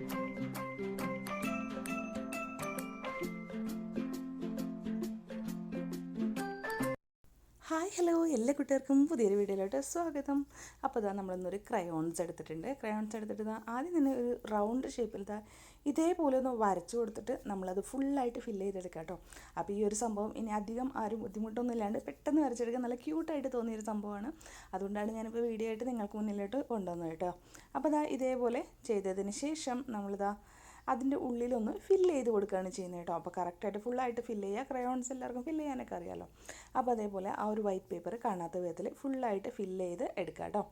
Hi hello എല്ലാ കുട്ടികൾക്കും പുതിയൊരു വീഡിയോയിലോട്ട് സ്വാഗതം. അപ്പോൾ ഇതാ നമ്മളിന്നൊരു ക്രയോൺസ് എടുത്തിട്ടുണ്ട്. ക്രയോൺസ് എടുത്തിട്ട് ആദ്യം തന്നെ ഒരു റൗണ്ട് ഷേപ്പിൽ ഇതേപോലെ ഒന്ന് വരച്ചു കൊടുത്തിട്ട് നമ്മളത് ഫുള്ളായിട്ട് ഫില്ല് ചെയ്തെടുക്കാം കേട്ടോ. അപ്പോൾ ഈ ഒരു സംഭവം ഇനി അധികം ആരും ബുദ്ധിമുട്ടൊന്നും ഇല്ലാണ്ട് പെട്ടെന്ന് വരച്ചെടുക്കാൻ നല്ല ക്യൂട്ടായിട്ട് തോന്നിയൊരു സംഭവമാണ്. അതുകൊണ്ടാണ് ഞാനിപ്പോൾ വീഡിയോ ആയിട്ട് നിങ്ങൾക്ക് മുന്നിലോട്ട് കൊണ്ടുവന്നത് കേട്ടോ. അപ്പോൾ ഇതേപോലെ ചെയ്തതിന് ശേഷം നമ്മളിതാ അതിൻ്റെ ഉള്ളിലൊന്ന് ഫില്ല് ചെയ്ത് കൊടുക്കുകയാണ് ചെയ്യുന്നത് കേട്ടോ. അപ്പോൾ കറക്റ്റായിട്ട് ഫുള്ളായിട്ട് ഫില്ല് ചെയ്യുക. ക്രയോൺസ് എല്ലാവർക്കും ഫില്ല് ചെയ്യാനൊക്കെ അറിയാമല്ലോ. അപ്പോൾ അതേപോലെ ആ ഒരു വൈറ്റ് പേപ്പർ കാണാത്ത വിധത്തിൽ ഫുള്ളായിട്ട് ഫില്ല് ചെയ്ത് എടുക്കുക കേട്ടോ.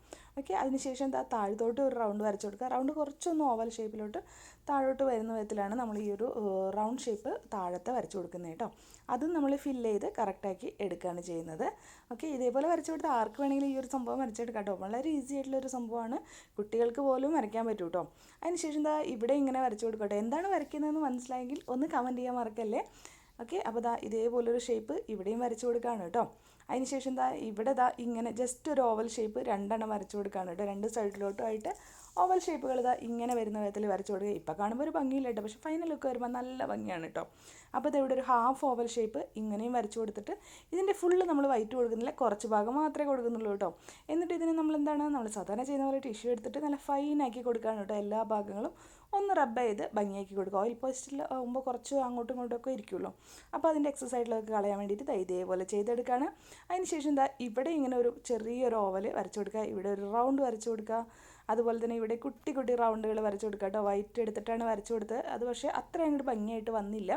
ഓക്കെ, അതിനുശേഷം താഴത്തോട്ട് ഒരു റൗണ്ട് വരച്ച് കൊടുക്കുക. റൗണ്ട് കുറച്ചൊന്ന് ഓവൽ ഷേപ്പിലോട്ട് താഴോട്ട് വരുന്ന വിധത്തിലാണ് നമ്മൾ ഈ ഒരു റൗണ്ട് ഷേപ്പ് താഴത്തെ വരച്ച് കൊടുക്കുന്നത് കേട്ടോ. അതും നമ്മൾ ഫില്ല് ചെയ്ത് കറക്റ്റാക്കി എടുക്കുകയാണ് ചെയ്യുന്നത്. ഓക്കെ, ഇതേപോലെ വരച്ച് കൊടുത്ത് ആർക്ക് വേണമെങ്കിലും ഈ ഒരു സംഭവം വരച്ചെടുക്കാം കേട്ടോ. വളരെ ഈസി ആയിട്ടുള്ളൊരു സംഭവമാണ്, കുട്ടികൾക്ക് പോലും വരയ്ക്കാൻ പറ്റും കേട്ടോ. അതിനുശേഷം ഇവിടെ ഇങ്ങനെ വരച്ച് കൊടുക്കട്ടെ. എന്താണ് വരയ്ക്കുന്നതെന്ന് മനസ്സിലായെങ്കിൽ ഒന്ന് കമൻറ്റ് ചെയ്യാൻ മറക്കല്ലേ. ഓക്കെ, അപ്പോൾ ഇതേപോലൊരു ഷേപ്പ് ഇവിടെയും വരച്ച് കൊടുക്കുകയാണ് കേട്ടോ. അതിനുശേഷം ഇവിടെ ഇങ്ങനെ ജസ്റ്റ് ഒരു ഓവൽ ഷേപ്പ് രണ്ടെണ്ണം വരച്ച് കൊടുക്കുകയാണ് കേട്ടോ. രണ്ട് സൈഡിലോട്ടുമായിട്ട് ഓവൽ ഷേപ്പുകൾ ഇങ്ങനെ വരുന്ന വിധത്തിൽ വരച്ച് കൊടുക്കുക. ഇപ്പോൾ കാണുമ്പോൾ ഒരു ഭംഗിയില്ല കേട്ടോ, പക്ഷേ ഫൈനൽ ലുക്ക് വരുമ്പോൾ നല്ല ഭംഗിയാണ് കേട്ടോ. അപ്പോൾ ഇവിടെ ഒരു ഹാഫ് ഓവൽ ഷേപ്പ് ഇങ്ങനെയും വരച്ച് കൊടുത്തിട്ട് ഇതിൻ്റെ ഫുള്ള് നമ്മൾ വൈറ്റ് കൊടുക്കുന്നില്ല, കുറച്ച് ഭാഗം മാത്രമേ കൊടുക്കുന്നുള്ളൂ കേട്ടോ. എന്നിട്ട് ഇതിന് നമ്മൾ സാധാരണ ചെയ്യുന്ന പോലെ ടിഷ്യൂ എടുത്തിട്ട് നല്ല ഫൈനാക്കി കൊടുക്കുകയാണ് കേട്ടോ. എല്ലാ ഭാഗങ്ങളും ഒന്ന് റബ്ബ് ചെയ്ത് ഭംഗിയാക്കി കൊടുക്കുക. ഓയിൽ പേസ്റ്റിൽ ആകുമ്പോൾ കുറച്ച് അങ്ങോട്ടും ഇങ്ങോട്ടൊക്കെ ഇരിക്കുമല്ലോ. അപ്പോൾ അതിൻ്റെ എക്സസൈസിലൊക്കെ കളയാൻ വേണ്ടിയിട്ട് ഇതേപോലെ ചെയ്തെടുക്കുകയാണ്. അതിനുശേഷം ഇവിടെ ഇങ്ങനെ ഒരു ചെറിയൊരു ഓവൽ വരച്ച് കൊടുക്കുക. ഇവിടെ ഒരു റൗണ്ട് വരച്ച് കൊടുക്കുക. അതുപോലെ തന്നെ ഇവിടെ കുട്ടി കുട്ടി റൗണ്ടുകൾ വരച്ച് കൊടുക്കുക കേട്ടോ. വൈറ്റ് എടുത്തിട്ടാണ് വരച്ച് കൊടുത്തത്. അത് പക്ഷേ അത്ര അങ്ങോട്ട് ഭംഗിയായിട്ട് വന്നില്ല,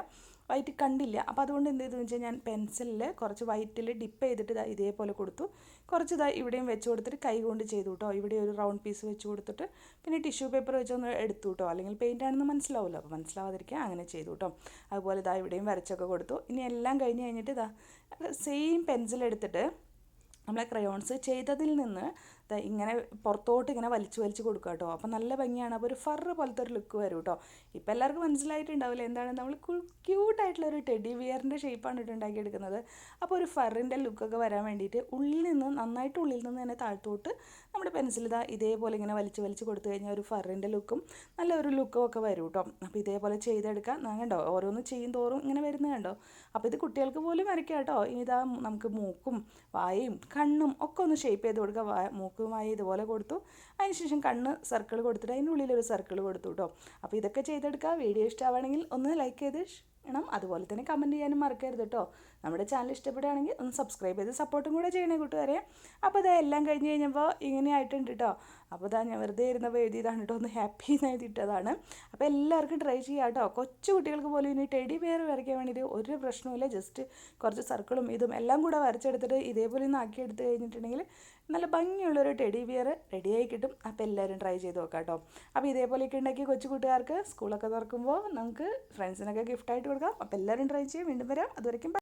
വൈറ്റ് കണ്ടില്ല. അപ്പോൾ അതുകൊണ്ട് എന്ത് ചെയ്തെന്ന് വെച്ചാൽ ഞാൻ പെൻസിലിൽ കുറച്ച് വൈറ്റിൽ ഡിപ്പ് ചെയ്തിട്ട് ഇതേപോലെ കൊടുത്തു. കുറച്ച് ഇവിടെയും വെച്ച് കൊടുത്തിട്ട് കൈ കൊണ്ട് ചെയ്തു കേട്ടോ. ഇവിടെ ഒരു റൗണ്ട് പീസ് വെച്ച് കൊടുത്തിട്ട് പിന്നെ ടിഷ്യൂ പേപ്പർ വെച്ചൊന്ന് എടുത്തു കേട്ടോ. അല്ലെങ്കിൽ പെയിൻ്റ് ആണെന്ന് മനസ്സിലാവുമല്ലോ, അപ്പോൾ മനസ്സിലാവാതിരിക്കുക അങ്ങനെ ചെയ്തു കേട്ടോ. അതുപോലെ ഇവിടെയും വരച്ചൊക്കെ കൊടുത്തു. ഇനി എല്ലാം കഴിഞ്ഞിട്ട് സെയിം പെൻസിൽ എടുത്തിട്ട് നമ്മളെ ക്രയോൺസ് ചെയ്തതിൽ നിന്ന് ഇങ്ങനെ പുറത്തോട്ട് ഇങ്ങനെ വലിച്ചു കൊടുക്കുക കേട്ടോ. അപ്പോൾ നല്ല ഭംഗിയാണ്. അപ്പോൾ ഒരു ഫറ് പോലത്തെ ഒരു ലുക്ക് വരും കേട്ടോ. ഇപ്പോൾ എല്ലാവർക്കും മനസ്സിലായിട്ടുണ്ടാവില്ല എന്താണ് നമ്മൾ ക്യൂട്ടായിട്ടുള്ളൊരു ടെഡി ബിയറിൻ്റെ ഷേപ്പാണ് ഇത് ഉണ്ടാക്കിയെടുക്കുന്നത്. അപ്പോൾ ഒരു ഫറിൻ്റെ ലുക്കൊക്കെ വരാൻ വേണ്ടിയിട്ട് ഉള്ളിൽ നിന്ന് നന്നായിട്ട് ഉള്ളിൽ നിന്ന് തന്നെ താഴത്തോട്ട് നമ്മുടെ പെൻസിൽ ഇതേപോലെ ഇങ്ങനെ വലിച്ചു കൊടുത്തു കഴിഞ്ഞാൽ ഒരു ഫറിൻ്റെ ലുക്കും നല്ലൊരു ലുക്കും ഒക്കെ വരും കേട്ടോ. അപ്പോൾ ഇതേപോലെ ചെയ്തെടുക്കാം. കണ്ടോ, ഓരോന്ന് ചെയ്യും തോറും ഇങ്ങനെ വരുന്നത് കണ്ടോ. അപ്പോൾ ഇത് കുട്ടികൾക്ക് പോലും വരയ്ക്കാം കേട്ടോ. ഇനി നമുക്ക് മൂക്കും വായയും കണ്ണും ഒക്കെ ഒന്ന് ഷേപ്പ് ചെയ്ത് കൊടുക്കുക. മൂക്കുമായി ഇതുപോലെ കൊടുത്തു. അതിനുശേഷം കണ്ണ് സർക്കിൾ കൊടുത്തിട്ട് അതിൻ്റെ ഉള്ളിലൊരു സർക്കിൾ കൊടുത്തു കേട്ടോ. അപ്പോൾ ഇതൊക്കെ ചെയ്തെടുക്കുക. വീഡിയോ ഇഷ്ടമാണെങ്കിൽ ഒന്ന് ലൈക്ക് ചെയ്ത് ചെയ്യണം. അതുപോലെ തന്നെ കമൻറ്റ് ചെയ്യാനും മറക്കരുത് കേട്ടോ. നമ്മുടെ ചാനൽ ഇഷ്ടപ്പെടുകയാണെങ്കിൽ ഒന്ന് സബ്സ്ക്രൈബ് ചെയ്ത് സപ്പോർട്ടും കൂടെ ചെയ്യണേ കൂട്ടുകാരെ. അപ്പോൾ എല്ലാം കഴിഞ്ഞ് കഴിഞ്ഞപ്പോൾ ഇങ്ങനെ ആയിട്ടുണ്ട് കേട്ടോ. അപ്പോൾ ഞാൻ വെറുതെ ഇരുന്നപ്പോൾ എഴുതിയതാണ് കേട്ടോ, ഒന്ന് ഹാപ്പി എന്ന് എഴുതിയിട്ടതാണ്. അപ്പോൾ എല്ലാവർക്കും ട്രൈ ചെയ്യാം കേട്ടോ. കൊച്ചു കുട്ടികൾക്ക് പോലും ഇനി ടെഡി ബിയർ വരയ്ക്കാൻ വേണ്ടിയിട്ട് ഒരു പ്രശ്നവുമില്ല. ജസ്റ്റ് കുറച്ച് സർക്കിളും ഇതും എല്ലാം കൂടെ വരച്ചെടുത്തിട്ട് ഇതേപോലെ ഒന്ന് ആക്കിയെടുത്ത് കഴിഞ്ഞിട്ടുണ്ടെങ്കിൽ നല്ല ഭംഗിയുള്ളൊരു ടെഡി ബിയർ റെഡിയായി കിട്ടും. അപ്പോൾ എല്ലാവരും ട്രൈ ചെയ്ത് നോക്കാം കേട്ടോ. അപ്പോൾ ഇതേപോലെയൊക്കെ ഉണ്ടാക്കി കൊച്ചു കൂട്ടുകാർക്ക് സ്കൂളൊക്കെ തുറക്കുമ്പോൾ നമുക്ക് ഫ്രണ്ട്സിനൊക്കെ ഗിഫ്റ്റായിട്ട് കൊടുക്കാം. അപ്പോൾ എല്ലാവരും ട്രൈ ചെയ്യും. വീണ്ടും വരാം. അതുവരെയും